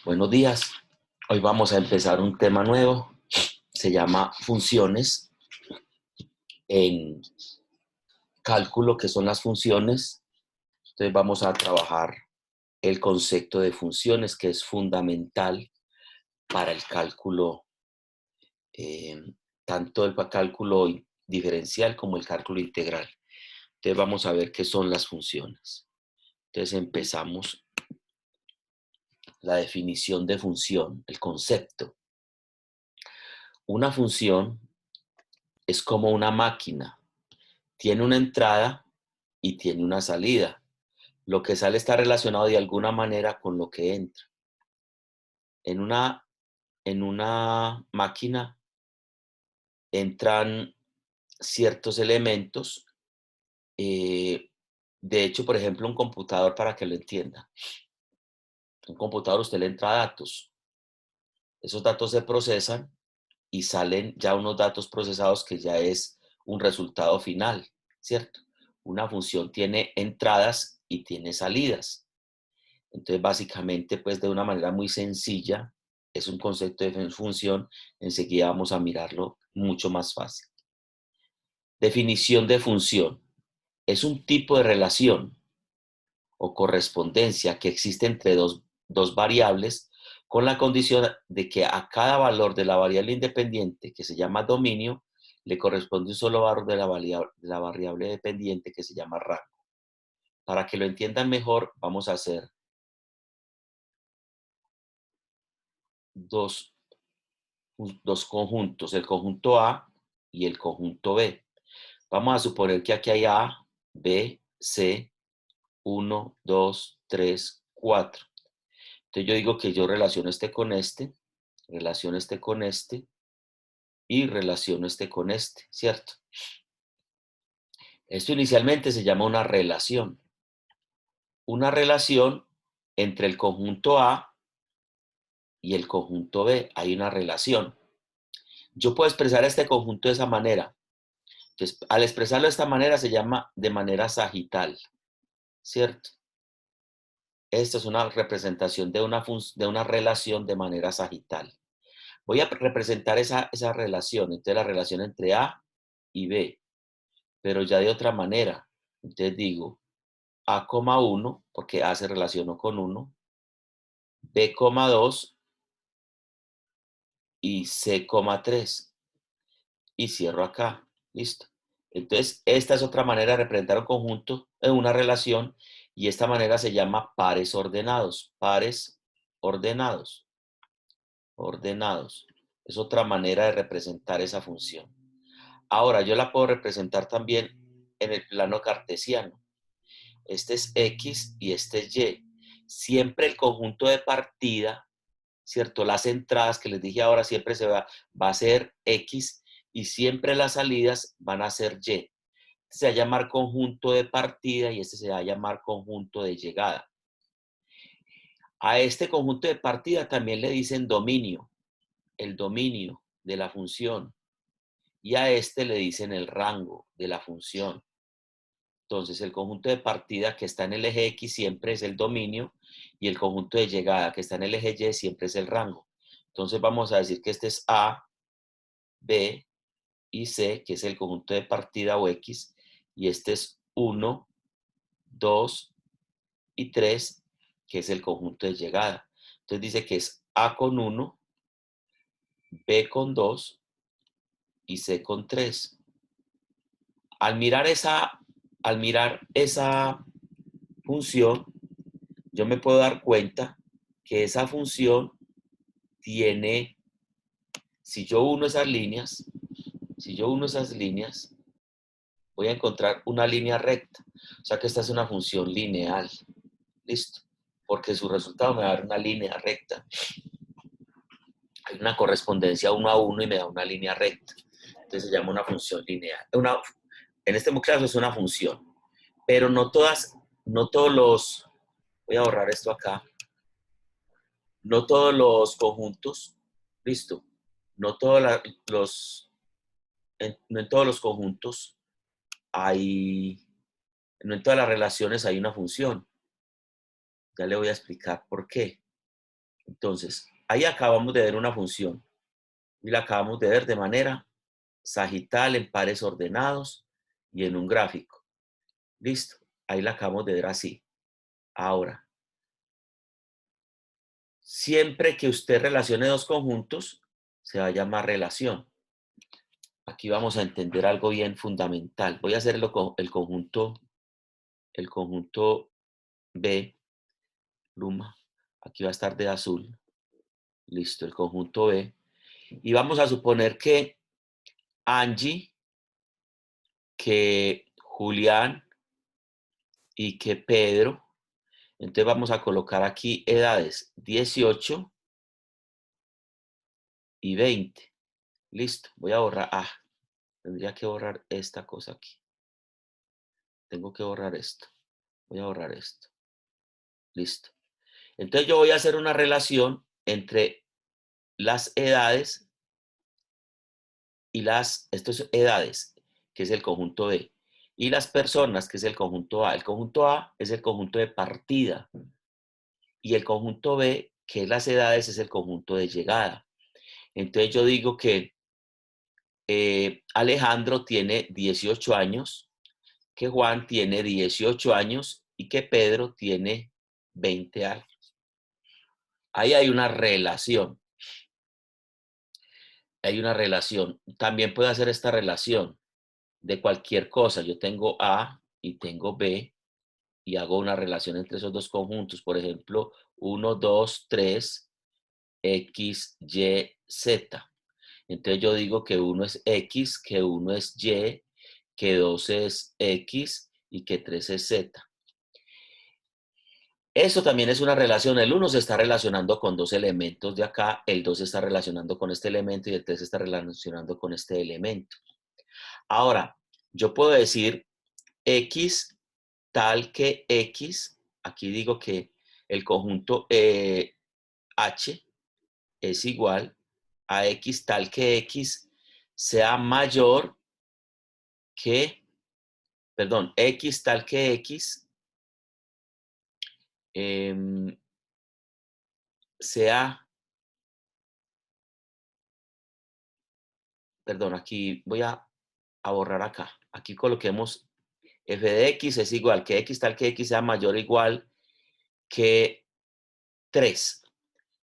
Buenos días. Hoy vamos a empezar un tema nuevo. Se llama funciones en cálculo, que son las funciones. Entonces vamos a trabajar el concepto de funciones, que es fundamental para el cálculo, eh, tanto el cálculo diferencial como el cálculo integral. Entonces vamos a ver qué son las funciones. Entonces empezamos la definición de función, el concepto. Una función es como una máquina. Tiene una entrada y tiene una salida. Lo que sale está relacionado de alguna manera con lo que entra. En una máquina entran ciertos elementos. De hecho, por ejemplo, un computador, para que lo entienda. Un computador, usted le entra datos. Esos datos se procesan y salen ya unos datos procesados que ya es un resultado final, ¿cierto? Una función tiene entradas y tiene salidas. Entonces, básicamente, pues de una manera muy sencilla, es un concepto de función. Enseguida vamos a mirarlo mucho más fácil. Definición de función. Es un tipo de relación o correspondencia que existe entre dos variables con la condición de que a cada valor de la variable independiente, que se llama dominio, le corresponde un solo valor de la variable dependiente, que se llama rango. Para que lo entiendan mejor, vamos a hacer dos conjuntos, el conjunto A y el conjunto B. Vamos a suponer que aquí hay A, B, C, 1, 2, 3, 4. Entonces yo digo que yo relaciono este con este, relaciono este con este y relaciono este con este, ¿cierto? Esto inicialmente se llama una relación. Una relación entre el conjunto A y el conjunto B. Hay una relación. Yo puedo expresar este conjunto de esa manera. Entonces, al expresarlo de esta manera se llama de manera sagital, ¿cierto? Esta es una representación de una relación de manera sagital. Voy a representar esa relación, entonces la relación entre A y B, pero ya de otra manera. Entonces digo A,1, porque A se relacionó con 1, B,2 y C,3. Y cierro acá. Listo. Entonces, esta es otra manera de representar un conjunto en una relación, y esta manera se llama pares ordenados. Pares ordenados. Ordenados. Es otra manera de representar esa función. Ahora, yo la puedo representar también en el plano cartesiano. Este es X y este es Y. Siempre el conjunto de partida, ¿cierto? Las entradas que les dije ahora siempre va a ser X, y siempre las salidas van a ser Y. Este se va a llamar conjunto de partida y este se va a llamar conjunto de llegada. A este conjunto de partida también le dicen dominio, el dominio de la función, y a este le dicen el rango de la función. Entonces, el conjunto de partida que está en el eje X siempre es el dominio, y el conjunto de llegada que está en el eje Y siempre es el rango. Entonces, vamos a decir que este es A, B y C, que es el conjunto de partida o X, y este es 1, 2 y 3, que es el conjunto de llegada. Entonces dice que es A con 1, B con 2 y C con 3. Al mirar esa función, yo me puedo dar cuenta que esa función tiene, si yo uno esas líneas, voy a encontrar una línea recta. O sea que esta es una función lineal. Listo. Porque su resultado me va a dar una línea recta. Hay una correspondencia 1 a 1 y me da una línea recta. Entonces se llama una función lineal. En este caso es una función. Pero no todos los, voy a borrar esto acá, no todos los conjuntos, listo, no todos no en todos los conjuntos hay, no en todas las relaciones hay una función. Ya le voy a explicar por qué. Entonces, ahí acabamos de ver una función y la acabamos de ver de manera sagital en pares ordenados y en un gráfico. Listo, ahí la acabamos de ver así. Ahora, siempre que usted relacione dos conjuntos, se va a llamar relación. Aquí vamos a entender algo bien fundamental. Voy a hacer el conjunto B, Luma. Aquí va a estar de azul. Listo, el conjunto B. Y vamos a suponer que Angie, que Julián y que Pedro. Entonces vamos a colocar aquí edades 18 y 20. Listo, voy a borrar. Tendría que borrar esta cosa aquí. Tengo que borrar esto. Voy a borrar esto. Listo. Entonces yo voy a hacer una relación entre las edades y estas edades, que es el conjunto B, y las personas, que es el conjunto A. El conjunto A es el conjunto de partida y el conjunto B, que es las edades, es el conjunto de llegada. Entonces yo digo que Alejandro tiene 18 años, que Juan tiene 18 años y que Pedro tiene 20 años. Ahí hay una relación. Hay una relación. También puedo hacer esta relación de cualquier cosa. Yo tengo A y tengo B y hago una relación entre esos dos conjuntos. Por ejemplo, 1, 2, 3, X, Y, Z. Entonces yo digo que 1 es X, que 1 es Y, que 2 es X y que 3 es Z. Eso también es una relación. El 1 se está relacionando con dos elementos de acá, el 2 se está relacionando con este elemento y el 3 se está relacionando con este elemento. Ahora, yo puedo decir X tal que X, aquí digo que el conjunto H es igual a X tal que X sea mayor que, perdón, X tal que X sea, perdón, aquí voy a borrar acá. Aquí coloquemos f de x es igual que x tal que x sea mayor o igual que 3.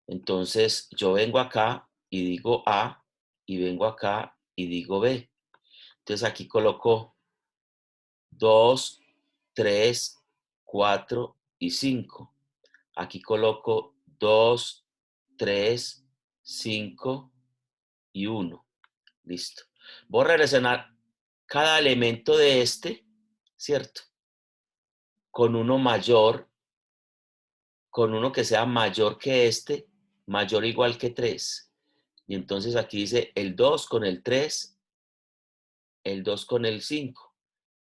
Entonces yo vengo acá y digo A y vengo acá y digo B. Entonces aquí coloco 2, 3, 4 y 5. Aquí coloco 2, 3, 5 y 1. Listo. Voy a relacionar cada elemento de este, ¿cierto? Con uno mayor, con uno que sea mayor que este, mayor o igual que 3. Y entonces aquí dice el 2 con el 3, el 2 con el 5,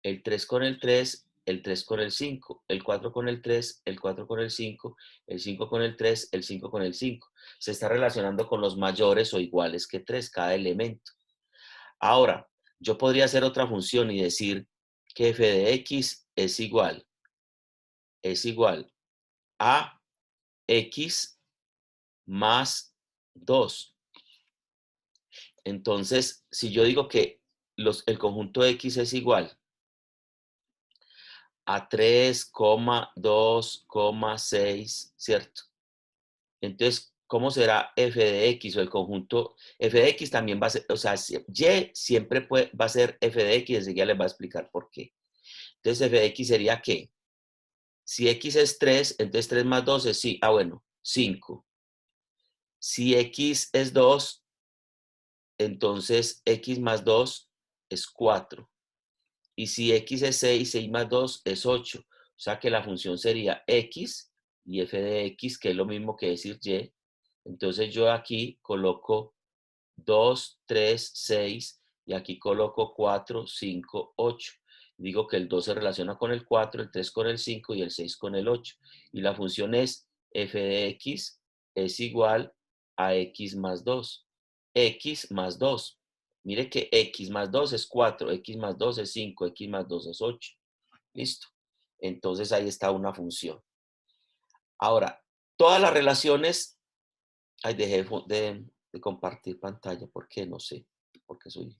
el 3 con el 3, el 3 con el 5, el 4 con el 3, el 4 con el 5, el 5 con el 3, el 5 con el 5. Se está relacionando con los mayores o iguales que 3, cada elemento. Ahora, yo podría hacer otra función y decir que f de x es igual a x más 2. Entonces, si yo digo que el conjunto x es igual a 3,2,6, ¿cierto? Entonces, ¿cómo será f de x o el conjunto? F de x también va a ser, o sea, y siempre va a ser f de x, enseguida les va a explicar por qué. Entonces, f de x sería ¿qué? Si x es 3, entonces 3 más 2 es, sí, bueno, 5. Si x es 2, entonces x más 2 es 4. Y si x es 6, 6 más 2 es 8. O sea que la función sería x y f de x, que es lo mismo que decir y. Entonces yo aquí coloco 2, 3, 6 y aquí coloco 4, 5, 8. Digo que el 2 se relaciona con el 4, el 3 con el 5 y el 6 con el 8. Y la función es f de x es igual a x más 2. X más 2. Mire que x más 2 es 4, x más 2 es 5, x más 2 es 8. Listo. Entonces ahí está una función. Ahora, todas las relaciones Ay, dejé de compartir pantalla. ¿Por qué? No sé. Porque soy...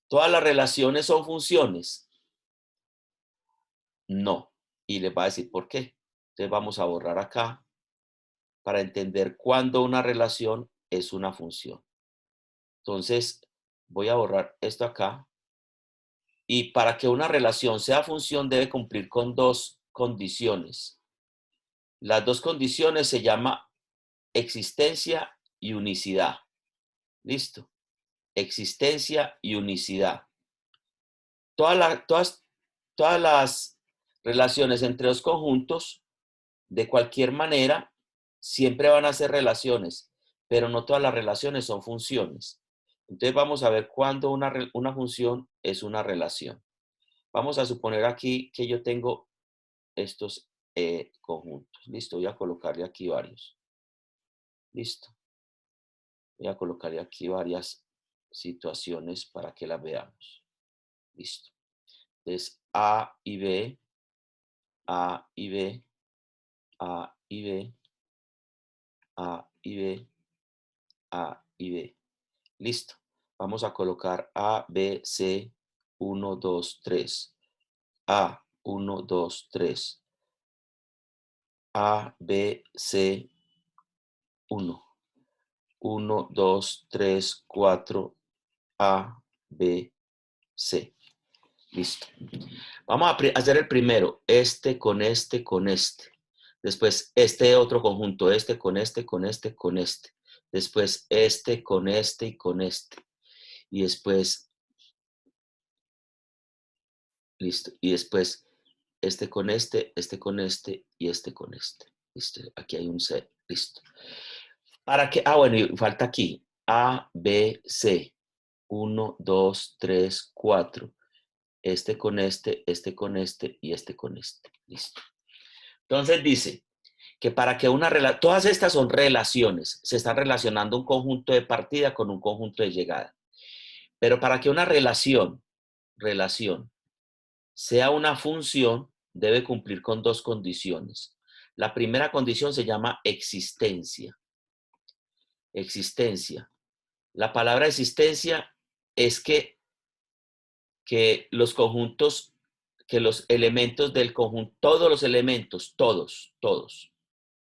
¿Todas las relaciones son funciones? No. Y les va a decir por qué. Entonces vamos a borrar acá para entender cuándo una relación es una función. Entonces voy a borrar esto acá. Y para que una relación sea función debe cumplir con dos condiciones. Las dos condiciones se llaman existencia y unicidad. ¿Listo? Existencia y unicidad. Todas las relaciones entre dos conjuntos, de cualquier manera, siempre van a ser relaciones, pero no todas las relaciones son funciones. Entonces vamos a ver cuándo una función es una relación. Vamos a suponer aquí que yo tengo estos conjuntos. Listo, voy a colocarle aquí varios. Listo. Voy a colocarle aquí varias situaciones para que las veamos. Listo. Entonces, A y B, A y B, A y B, A y B, A y B. Listo. Vamos a colocar A, B, C, 1, 2, 3. A, 1, 2, 3. A, B, C, 1. 1, 2, 3, 4. A, B, C. Listo. Vamos a hacer el primero. Este con este con este. Después este otro conjunto. Este con este con este con este. Después este con este y con este. Y después, listo. Y después este con este con este y este con este. Listo. Aquí hay un C. Listo. ¿Para qué? Ah, bueno, y falta aquí. A, B, C. 1, 2, 3, 4. Este con este con este y este con este. Listo. Entonces dice que para que todas estas son relaciones, se están relacionando un conjunto de partida con un conjunto de llegada. Pero para que una relación sea una función, debe cumplir con dos condiciones. La primera condición se llama existencia. Existencia. La palabra existencia es que los conjuntos, que los elementos del conjunto, todos los elementos, todos,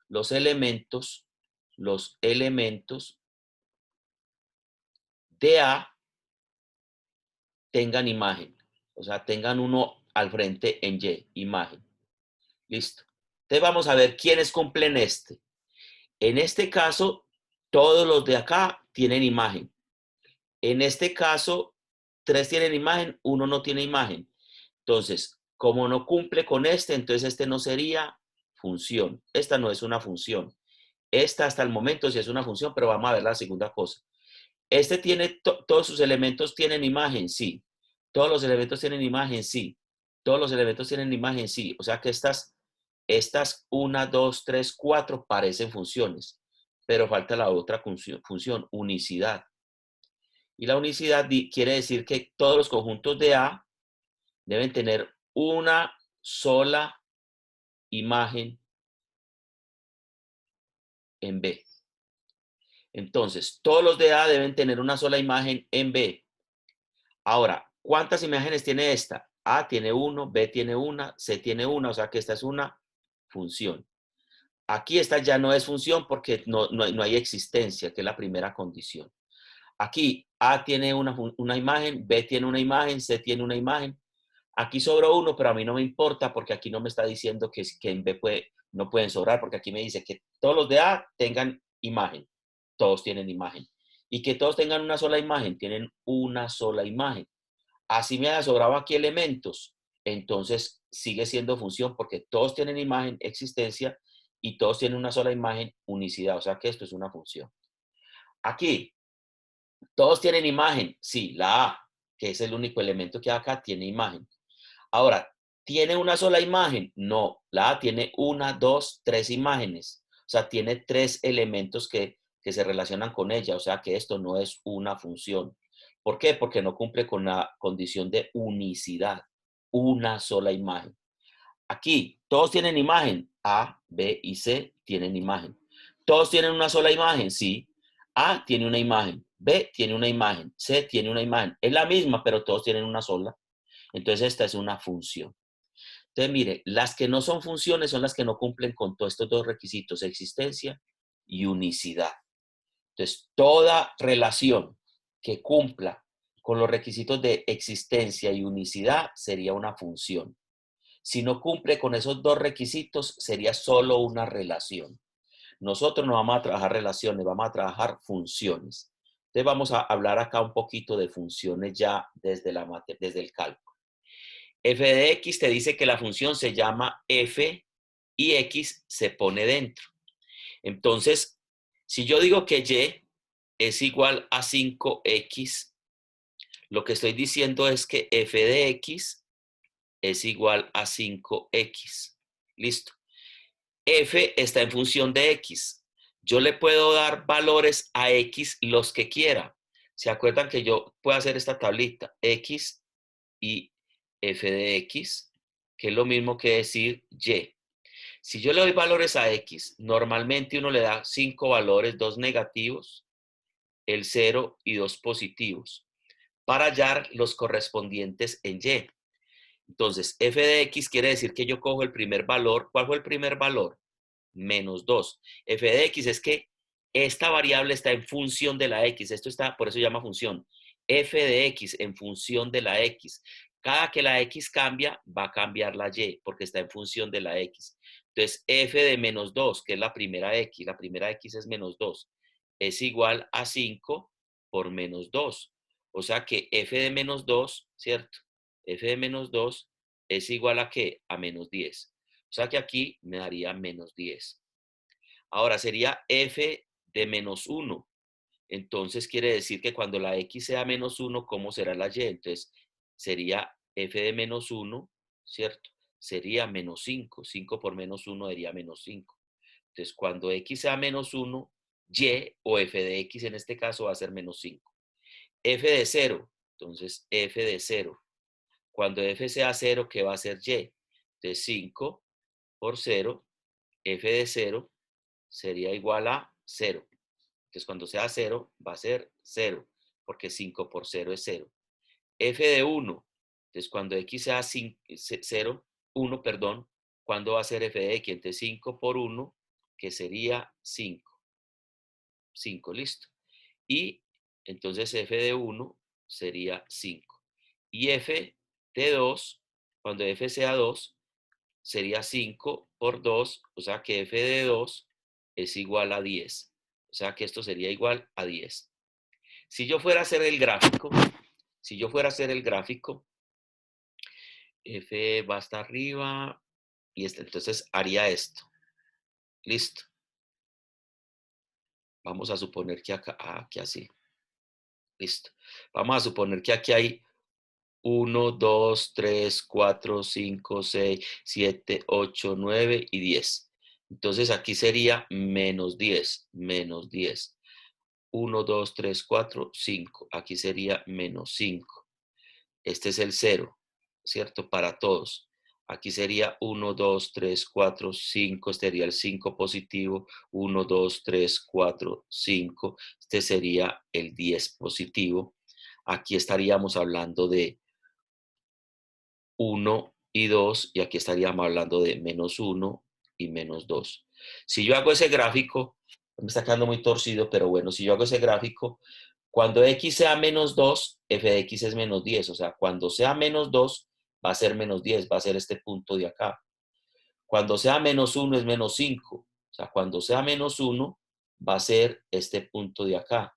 los elementos de A tengan imagen. O sea, tengan uno al frente en Y, imagen. Listo. Entonces vamos a ver quiénes cumplen este. En este caso, todos los de acá tienen imagen. En este caso, 3 tienen imagen, uno no tiene imagen. Entonces, como no cumple con este, entonces este no sería función. Esta no es una función. Esta hasta el momento sí es una función, pero vamos a ver la segunda cosa. Este tiene, todos sus elementos tienen imagen, sí. Todos los elementos tienen imagen, sí. Todos los elementos tienen imagen, sí. O sea que estas 1, 2, 3, 4 parecen funciones, pero falta la otra función, unicidad. Y la unicidad quiere decir que todos los conjuntos de A deben tener una sola imagen en B. Entonces, todos los de A deben tener una sola imagen en B. Ahora, ¿cuántas imágenes tiene esta? A tiene 1, B tiene 1, C tiene 1, o sea que esta es una función. Aquí esta ya no es función porque no hay existencia, que es la primera condición. Aquí A tiene una imagen, B tiene una imagen, C tiene una imagen. Aquí sobró uno, pero a mí no me importa porque aquí no me está diciendo que en B no pueden sobrar, porque aquí me dice que todos los de A tengan imagen. Todos tienen imagen. Y que todos tengan una sola imagen, tienen una sola imagen. Así me haya sobrado aquí elementos, entonces sigue siendo función porque todos tienen imagen, existencia, y todos tienen una sola imagen, unicidad. O sea que esto es una función. Aquí, todos tienen imagen. Sí, la A, que es el único elemento que acá, tiene imagen. Ahora, ¿tiene una sola imagen? No, la A tiene 1, 2, 3 imágenes. O sea, tiene 3 elementos que se relacionan con ella. O sea que esto no es una función. ¿Por qué? Porque no cumple con la condición de unicidad. Una sola imagen. Aquí, todos tienen imagen. A, B y C tienen imagen. ¿Todos tienen una sola imagen? Sí. A tiene una imagen, B tiene una imagen, C tiene una imagen. Es la misma, pero todos tienen una sola. Entonces esta es una función. Entonces, mire, las que no son funciones son las que no cumplen con todos estos dos requisitos, existencia y unicidad. Entonces, toda relación que cumpla con los requisitos de existencia y unicidad sería una función. Si no cumple con esos dos requisitos, sería solo una relación. Nosotros no vamos a trabajar relaciones, vamos a trabajar funciones. Entonces, vamos a hablar acá un poquito de funciones ya desde el cálculo. F de X te dice que la función se llama F y X se pone dentro. Entonces, si yo digo que Y es igual a 5X, lo que estoy diciendo es que F de X es igual a 5X. Listo. F está en función de X. Yo le puedo dar valores a X los que quiera. ¿Se acuerdan que yo puedo hacer esta tablita? X y F de X, que es lo mismo que decir Y. Si yo le doy valores a X, normalmente uno le da 5 valores, 2 negativos, el 0 y 2 positivos, para hallar los correspondientes en Y. Entonces, F de X quiere decir que yo cojo el primer valor. ¿Cuál fue el primer valor? Menos 2. F de X es que esta variable está en función de la X. Esto está, por eso se llama función. F de X en función de la X. Cada que la X cambia, va a cambiar la Y, porque está en función de la X. Entonces, F de menos 2, que es la primera X es menos 2, es igual a 5 por menos 2. O sea que F de menos 2, ¿cierto? F de menos 2 es igual a ¿qué? A menos 10. O sea que aquí me daría menos 10. Ahora sería F de menos 1. Entonces quiere decir que cuando la X sea menos 1, ¿cómo será la Y? Entonces sería F de menos 1, ¿cierto? Sería menos 5. 5 por menos 1 sería menos 5. Entonces cuando X sea menos 1, Y o F de X en este caso va a ser menos 5. F de 0. Entonces F de 0. Cuando F sea 0, ¿qué va a ser Y? Entonces 5 por 0, F de 0 sería igual a 0. Entonces, cuando sea 0, va a ser 0, porque 5 por 0 es 0. F de 1. Entonces, cuando X sea 0, 1, perdón, ¿cuándo va a ser F de X? Entonces, 5 por 1, que sería 5. 5, listo. Y entonces F de 1 sería 5. Y F de 2, cuando F sea 2, sería 5 por 2, o sea que F de 2 es igual a 10. O sea que esto sería igual a 10. Si yo fuera a hacer el gráfico, F va hasta arriba y entonces haría esto. Listo. Vamos a suponer que acá, aquí así. Listo. Vamos a suponer que aquí hay 1, 2, 3, 4, 5, 6, 7, 8, 9 y 10. Entonces aquí sería menos 10, menos 10. 1, 2, 3, 4, 5. Aquí sería menos 5. Este es el 0, ¿cierto? Para todos. Aquí sería 1, 2, 3, 4, 5. Este sería el 5 positivo. 1, 2, 3, 4, 5. Este sería el 10 positivo. Aquí estaríamos hablando de 1 y 2, y aquí estaríamos hablando de menos 1 y menos 2. Si yo hago ese gráfico, me está quedando muy torcido, pero bueno, si yo hago ese gráfico, cuando X sea menos 2, F de X es menos 10, o sea, cuando sea menos 2, va a ser menos 10, va a ser este punto de acá. Cuando sea menos 1 es menos 5, o sea, cuando sea menos 1, va a ser este punto de acá.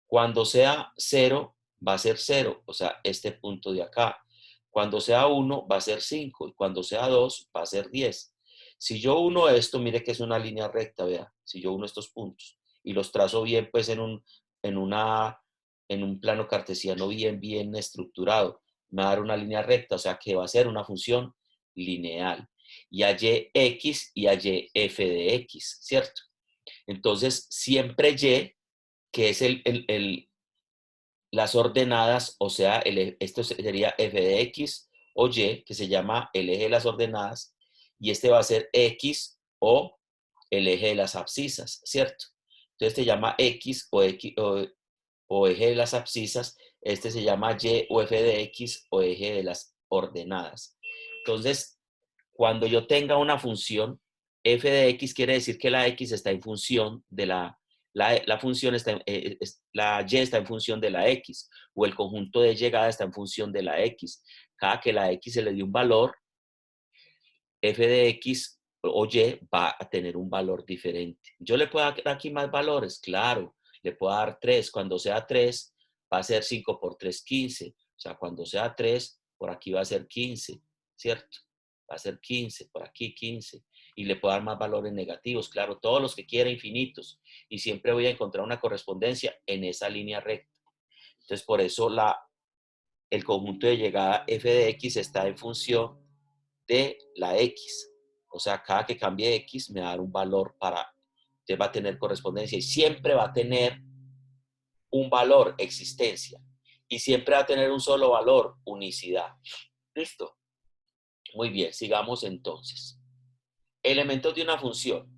Cuando sea 0, va a ser 0, o sea, este punto de acá. Cuando sea 1, va a ser 5, y cuando sea 2, va a ser 10. Si yo uno esto, mire que es una línea recta, vea, si yo uno estos puntos y los trazo bien, pues en, una, en un plano cartesiano bien estructurado, me va a dar una línea recta, o sea que va a ser una función lineal. Y hay X y hay F de X, ¿cierto? Entonces, siempre Y, que es las ordenadas, o sea, esto sería F de X o Y, que se llama el eje de las ordenadas, y este va a ser X o el eje de las abscisas, ¿cierto? Entonces se llama X o eje de las abscisas, este se llama Y o f de X o eje de las ordenadas. Entonces, cuando yo tenga una función, f de X quiere decir que la X está en función de la función está, la Y está en función de la X, o el conjunto de llegada está en función de la X. Cada que la X se le dé un valor, f de X o Y va a tener un valor diferente. Yo le puedo dar aquí más valores, claro, le puedo dar 3. Cuando sea 3, va a ser 5 por 3, 15. O sea, cuando sea 3, por aquí va a ser 15, ¿cierto? Va a ser 15, por aquí 15. Y le puedo dar más valores negativos, claro, todos los que quiera infinitos. Y siempre voy a encontrar una correspondencia en esa línea recta. Entonces, por eso el conjunto de llegada f de X está en función de la X. O sea, cada que cambie X me va a dar un valor entonces va a tener correspondencia y siempre va a tener un valor, existencia. Y siempre va a tener un solo valor, unicidad. ¿Listo? Muy bien, sigamos entonces. Elementos de una función.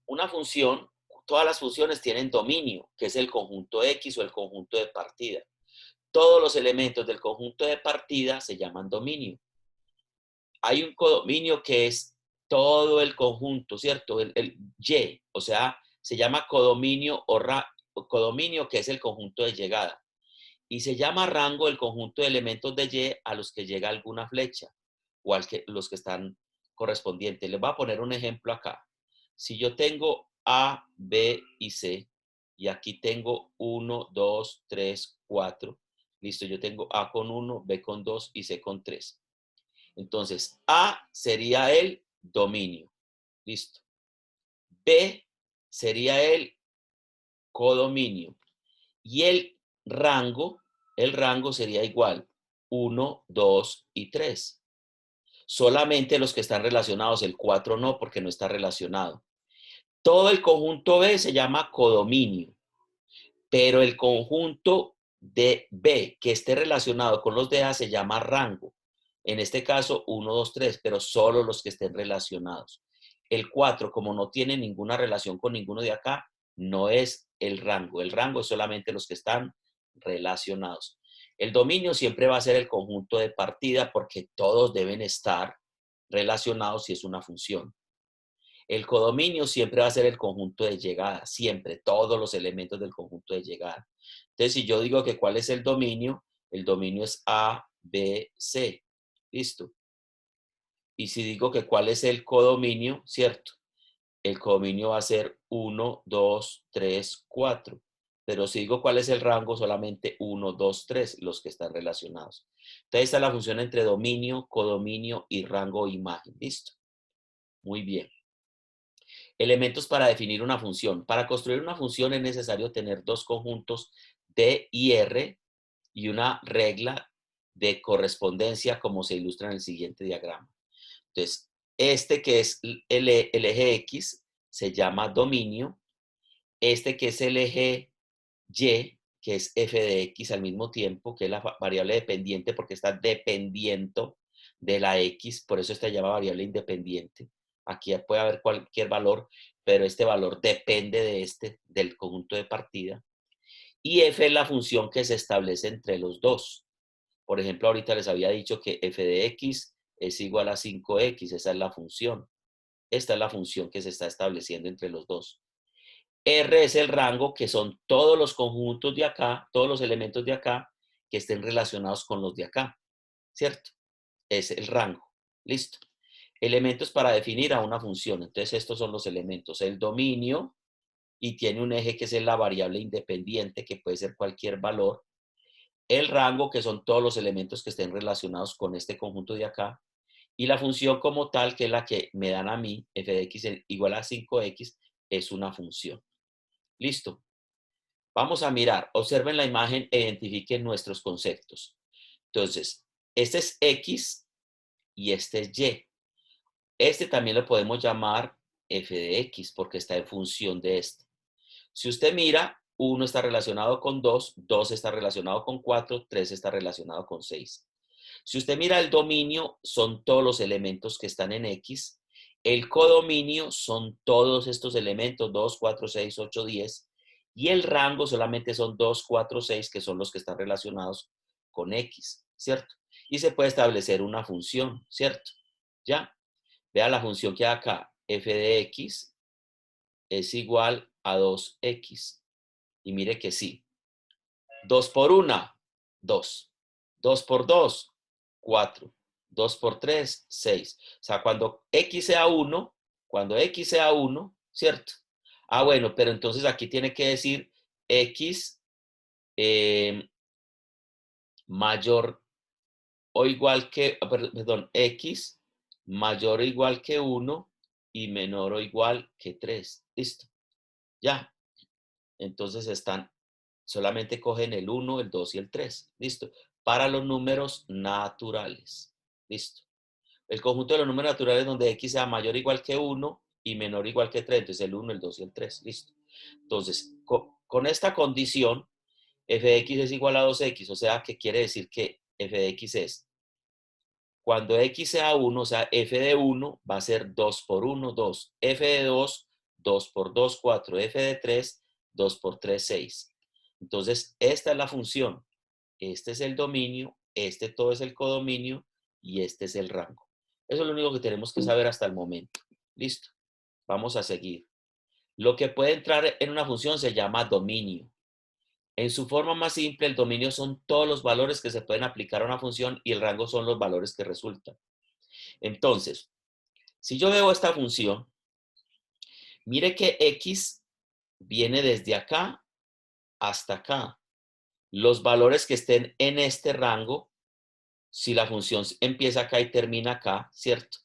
Una función, todas las funciones tienen dominio, que es el conjunto X o el conjunto de partida. Todos los elementos del conjunto de partida se llaman dominio. Hay un codominio que es todo el conjunto, ¿cierto? El Y, o sea, se llama codominio codominio, que es el conjunto de llegada. Y se llama rango el conjunto de elementos de Y a los que llega alguna flecha o los que están correspondientes. Les voy a poner un ejemplo acá. Si yo tengo A, B y C, y aquí tengo 1, 2, 3, 4, listo, yo tengo A con 1, B con 2 y C con 3. Entonces, A sería el dominio. Listo. B sería el codominio. Y el rango sería igual 1, 2 y 3. Solamente los que están relacionados, el 4 no, porque no está relacionado. Todo el conjunto B se llama codominio, pero el conjunto de B que esté relacionado con los de A se llama rango. En este caso, 1, 2, 3, pero solo los que estén relacionados. El 4, como no tiene ninguna relación con ninguno de acá, no es el rango. El rango es solamente los que están relacionados. El dominio siempre va a ser el conjunto de partida porque todos deben estar relacionados si es una función. El codominio siempre va a ser el conjunto de llegada, siempre, todos los elementos del conjunto de llegada. Entonces, si yo digo que cuál es el dominio es A, B, C. ¿Listo? Y si digo que cuál es el codominio, ¿cierto? El codominio va a ser 1, 2, 3, 4. Pero si digo cuál es el rango, solamente 1, 2, 3, los que están relacionados. Entonces, esta es la función entre dominio, codominio y rango o imagen. ¿Listo? Muy bien. Elementos para definir una función. Para construir una función es necesario tener dos conjuntos D y R y una regla de correspondencia como se ilustra en el siguiente diagrama. Entonces, este que es el eje X se llama dominio. Este que es el eje Y, que es f de X al mismo tiempo, que es la variable dependiente porque está dependiendo de la X, por eso esta se llama variable independiente. Aquí puede haber cualquier valor, pero este valor depende del conjunto de partida. Y f es la función que se establece entre los dos. Por ejemplo, ahorita les había dicho que f de x es igual a 5x, esa es la función. Esta es la función que se está estableciendo entre los dos. R es el rango, que son todos los conjuntos de acá, todos los elementos de acá que estén relacionados con los de acá, ¿cierto? Es el rango. Listo. Elementos para definir a una función. Entonces, estos son los elementos. El dominio, y tiene un eje que es la variable independiente, que puede ser cualquier valor. El rango, que son todos los elementos que estén relacionados con este conjunto de acá. Y la función como tal, que es la que me dan a mí, f de x igual a 5x, es una función. Listo. Vamos a mirar. Observen la imagen e identifiquen nuestros conceptos. Entonces, este es x y este es y. Este también lo podemos llamar f de x porque está en función de este. Si usted mira, 1 está relacionado con 2, 2 está relacionado con 4, 3 está relacionado con 6. Si usted mira el dominio, son todos los elementos que están en X. El codominio son todos estos elementos, 2, 4, 6, 8, 10, y el rango solamente son 2, 4, 6, que son los que están relacionados con X, ¿cierto? Y se puede establecer una función, ¿cierto? ¿Ya? Vea la función que hay acá, f de x es igual a 2x. Y mire que sí. 2 por 1, 2. 2 por 2, 4. 2 por 3, 6. O sea, cuando x sea 1, ¿cierto? Ah, bueno, pero entonces aquí tiene que decir x mayor o igual que, perdón, x mayor o igual que 1 y menor o igual que 3. Listo. Ya. Entonces solamente cogen el 1, el 2 y el 3. Listo. Para los números naturales. Listo. El conjunto de los números naturales donde x sea mayor o igual que 1 y menor o igual que 3. Entonces el 1, el 2 y el 3. Listo. Entonces, con esta condición, f de x es igual a 2x. O sea, ¿qué quiere decir que f de x es? Cuando x sea 1, o sea, f de 1 va a ser 2 por 1, 2. F de 2, 2 por 2, 4. F de 3, 2 por 3, 6. Entonces, esta es la función. Este es el dominio, este todo es el codominio y este es el rango. Eso es lo único que tenemos que saber hasta el momento. Listo. Vamos a seguir. Lo que puede entrar en una función se llama dominio. En su forma más simple, el dominio son todos los valores que se pueden aplicar a una función y el rango son los valores que resultan. Entonces, si yo veo esta función, mire que x viene desde acá hasta acá. Los valores que estén en este rango, si la función empieza acá y termina acá, ¿cierto?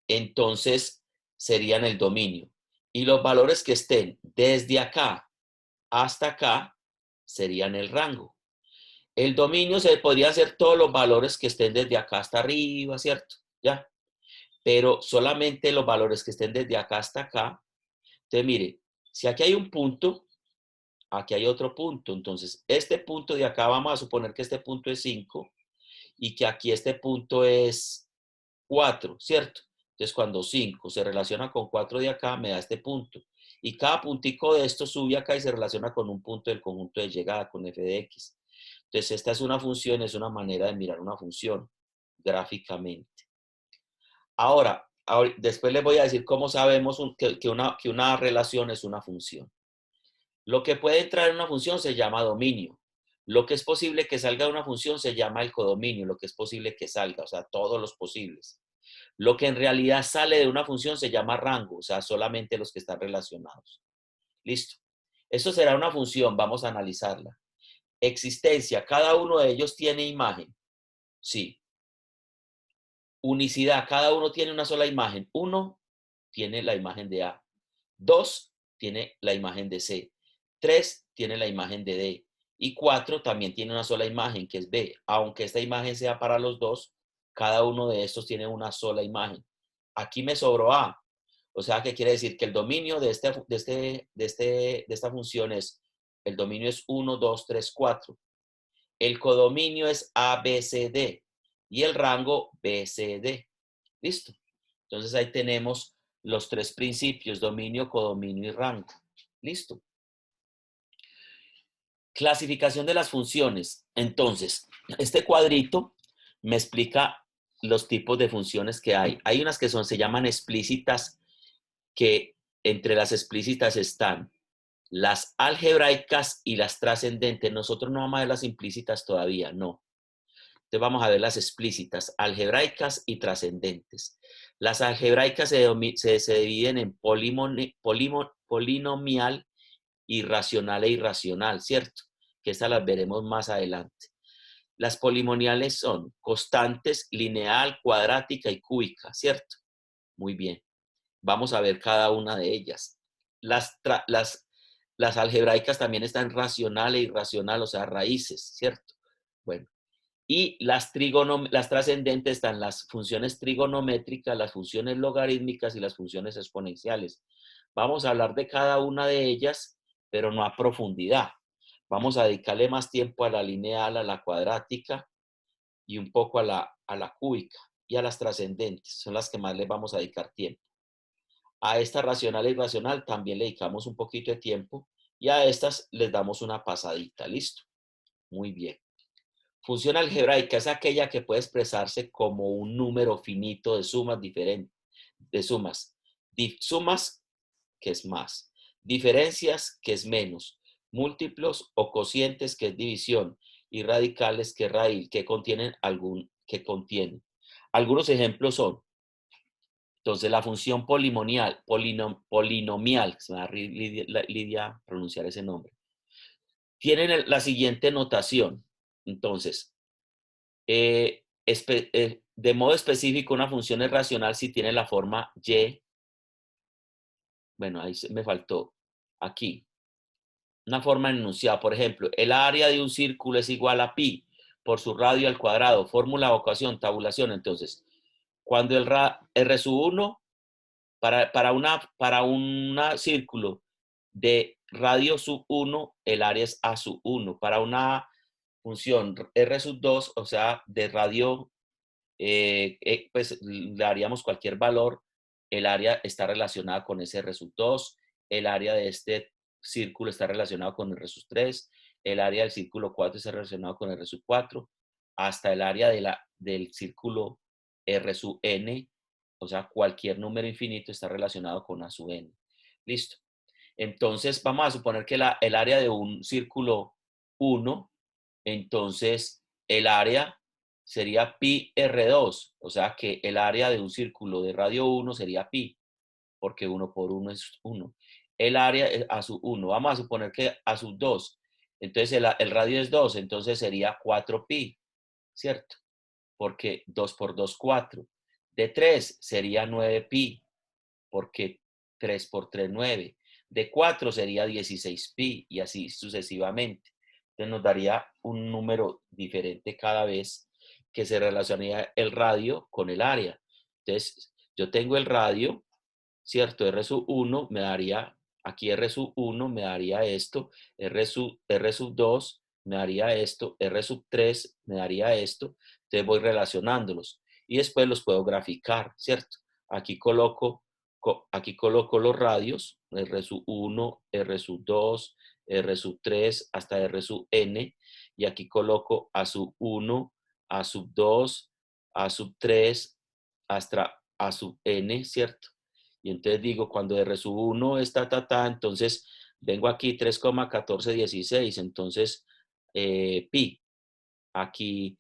Entonces serían el dominio. Y los valores que estén desde acá hasta acá serían el rango. El dominio se podría ser todos los valores que estén desde acá hasta arriba, ¿cierto? Ya. Pero solamente los valores que estén desde acá hasta acá. Entonces, mire, si aquí hay un punto, aquí hay otro punto. Entonces, este punto de acá, vamos a suponer que este punto es 5 y que aquí este punto es 4, ¿cierto? Entonces, cuando 5 se relaciona con 4 de acá, me da este punto. Y cada puntico de esto sube acá y se relaciona con un punto del conjunto de llegada, con f de x. Entonces, esta es una función, es una manera de mirar una función gráficamente. Ahora, después les voy a decir cómo sabemos que una relación es una función. Lo que puede entrar en una función se llama dominio. Lo que es posible que salga de una función se llama el codominio, lo que es posible que salga, o sea, todos los posibles. Lo que en realidad sale de una función se llama rango, o sea, solamente los que están relacionados. Listo. Esto será una función, vamos a analizarla. Existencia, cada uno de ellos tiene imagen. Sí. Unicidad, cada uno tiene una sola imagen. Uno tiene la imagen de A. 2 tiene la imagen de C. 3 tiene la imagen de D. Y 4 también tiene una sola imagen, que es B. Aunque esta imagen sea para los dos, cada uno de estos tiene una sola imagen. Aquí me sobró A. O sea, ¿qué quiere decir? Que el dominio de esta función es, el dominio es 1, 2, 3, 4. El codominio es A, B, C, D. Y el rango B, C, D. ¿Listo? Entonces ahí tenemos los tres principios, dominio, codominio y rango. ¿Listo? Clasificación de las funciones. Entonces, este cuadrito me explica los tipos de funciones que hay. Hay unas que se llaman explícitas, que entre las explícitas están las algebraicas y las trascendentes. Nosotros no vamos a ver las implícitas todavía, no. Entonces vamos a ver las explícitas, algebraicas y trascendentes. Las algebraicas se dividen en polinomial, irracional e irracional, ¿cierto? Que estas las veremos más adelante. Las polinomiales son constantes, lineal, cuadrática y cúbica, ¿cierto? Muy bien. Vamos a ver cada una de ellas. Las algebraicas también están racional e irracional, o sea, raíces, ¿cierto? Bueno. Y las trascendentes están las funciones trigonométricas, las funciones logarítmicas y las funciones exponenciales. Vamos a hablar de cada una de ellas, pero no a profundidad. Vamos a dedicarle más tiempo a la lineal, a la cuadrática y un poco a la cúbica y a las trascendentes. Son las que más les vamos a dedicar tiempo. A esta racional e irracional también le dedicamos un poquito de tiempo y a estas les damos una pasadita. ¿Listo? Muy bien. Función algebraica es aquella que puede expresarse como un número finito de sumas diferentes, de sumas. Sumas, que es más. Diferencias, que es menos. Múltiplos o cocientes, que es división. Y radicales, que es raíz, que contienen que contienen. Algunos ejemplos son, entonces, la función polinomial, se me da Lidia pronunciar ese nombre, tienen la siguiente notación. Entonces, de modo específico, una función es racional si tiene la forma y, bueno, ahí me faltó, aquí, una forma enunciada. Por ejemplo, el área de un círculo es igual a pi por su radio al cuadrado, fórmula, ecuación, tabulación. Entonces, cuando el R sub 1, para un círculo de radio sub 1, el área es A sub 1. Para una función R sub 2, o sea, de radio, pues le daríamos cualquier valor, el área está relacionada con ese R sub 2, el área de este círculo está relacionado con R sub 3, el área del círculo 4 está relacionado con R sub 4, hasta el área del círculo R sub n, o sea, cualquier número infinito está relacionado con A sub n. Listo. Entonces, vamos a suponer que el área de un círculo 1, entonces el área sería pi R2, o sea que el área de un círculo de radio 1 sería pi, porque 1 por 1 es 1. El área es A sub 1, vamos a suponer que A sub 2, entonces el radio es 2, entonces sería 4 pi, ¿cierto? Porque 2 por 2, 4. De 3 sería 9 pi, porque 3 por 3, 9. De 4 sería 16 pi y así sucesivamente. Entonces nos daría un número diferente cada vez que se relacionaría el radio con el área. Entonces, yo tengo el radio, ¿cierto? R sub 1 me daría, aquí R sub 1 me daría esto, R sub 2 me daría esto, R sub 3 me daría esto. Entonces voy relacionándolos y después los puedo graficar, ¿cierto? Aquí coloco, aquí coloco los radios, R sub 1, R sub 2, R sub 3 hasta R sub n, y aquí coloco A sub 1, A sub 2, A sub 3 hasta A sub n, ¿cierto? Y entonces digo, cuando R sub 1 está entonces vengo aquí 3,1416, entonces pi, aquí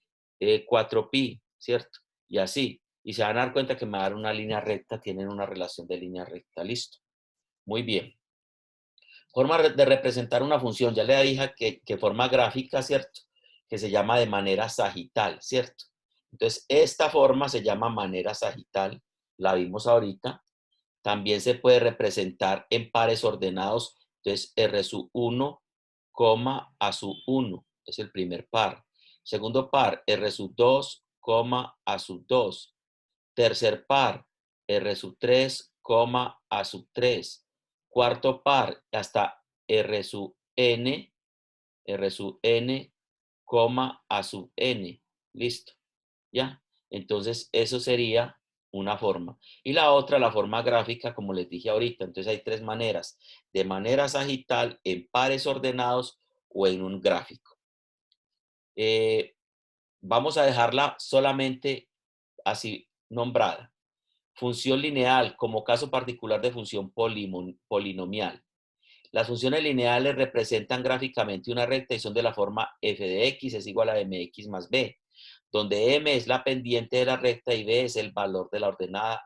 4 pi, ¿cierto? Y así. Y se van a dar cuenta que me va a dar una línea recta, tienen una relación de línea recta, listo. Muy bien. Forma de representar una función, ya le dije que forma gráfica, ¿cierto? Que se llama de manera sagital, ¿cierto? Entonces, esta forma se llama manera sagital, la vimos ahorita. También se puede representar en pares ordenados. Entonces, R sub 1, A sub 1 es el primer par. Segundo par, R sub 2, A sub 2. Tercer par, R sub 3, A sub 3. Cuarto par, hasta R sub n, A sub n. Listo. ¿Ya? Entonces, eso sería una forma. Y la otra, la forma gráfica, como les dije ahorita. Entonces, hay tres maneras. De manera sagital, en pares ordenados o en un gráfico. Vamos a dejarla solamente así nombrada. Función lineal, como caso particular de función polinomial. Las funciones lineales representan gráficamente una recta y son de la forma f de x es igual a mx más b, donde m es la pendiente de la recta y b es el valor de la ordenada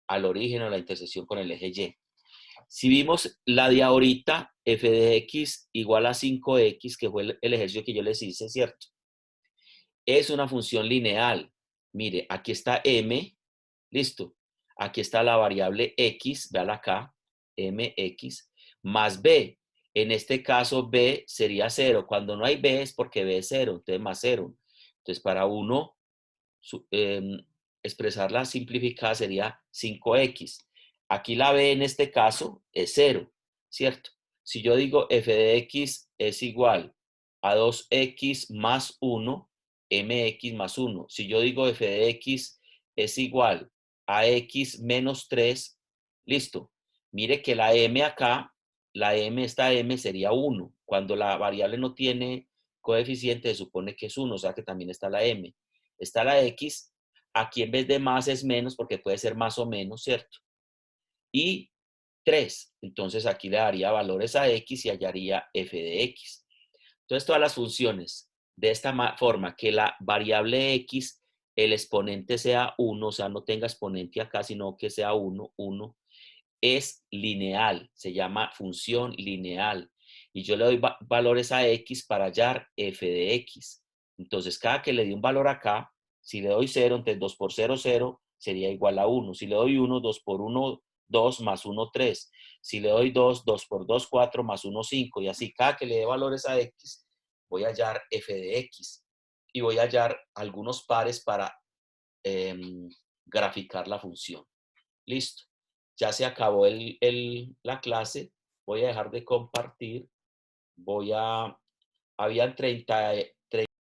al origen o la intersección con el eje y. Si vimos la de ahorita, f de x igual a 5x, que fue el ejercicio que yo les hice, ¿cierto? Es una función lineal. Mire, aquí está m, listo. Aquí está la variable x, véala acá, mx, más b. En este caso, b sería 0. Cuando no hay b es porque b es 0, entonces más 0. Entonces, para uno expresarla simplificada sería 5x. Aquí la b en este caso es 0, ¿cierto? Si yo digo f de x es igual a 2x más 1, mx más 1. Si yo digo f de x es igual a x menos 3, Listo. Mire que la m acá, esta m sería 1. Cuando la variable no tiene coeficiente, se supone que es 1, o sea que también está la m. Está la x, aquí en vez de más es menos, porque puede ser más o menos, ¿cierto? Y 3. Entonces aquí le daría valores a x y hallaría f de x. Entonces todas las funciones de esta forma, que la variable x, el exponente sea 1, o sea, no tenga exponente acá, sino que sea 1, 1, es lineal, se llama función lineal. Y yo le doy valores a x para hallar f de x. Entonces, cada que le dé un valor acá, si le doy 0, entonces 2 por 0, 0, sería igual a 1. Si le doy 1, 2 por 1, 2 más 1, 3. Si le doy 2, 2 por 2, 4 más 1, 5. Y así, cada que le dé valores a x, voy a hallar f de x. Y voy a hallar algunos pares para eh, graficar la función. Listo. Ya se acabó la clase. Voy a dejar de compartir. Habían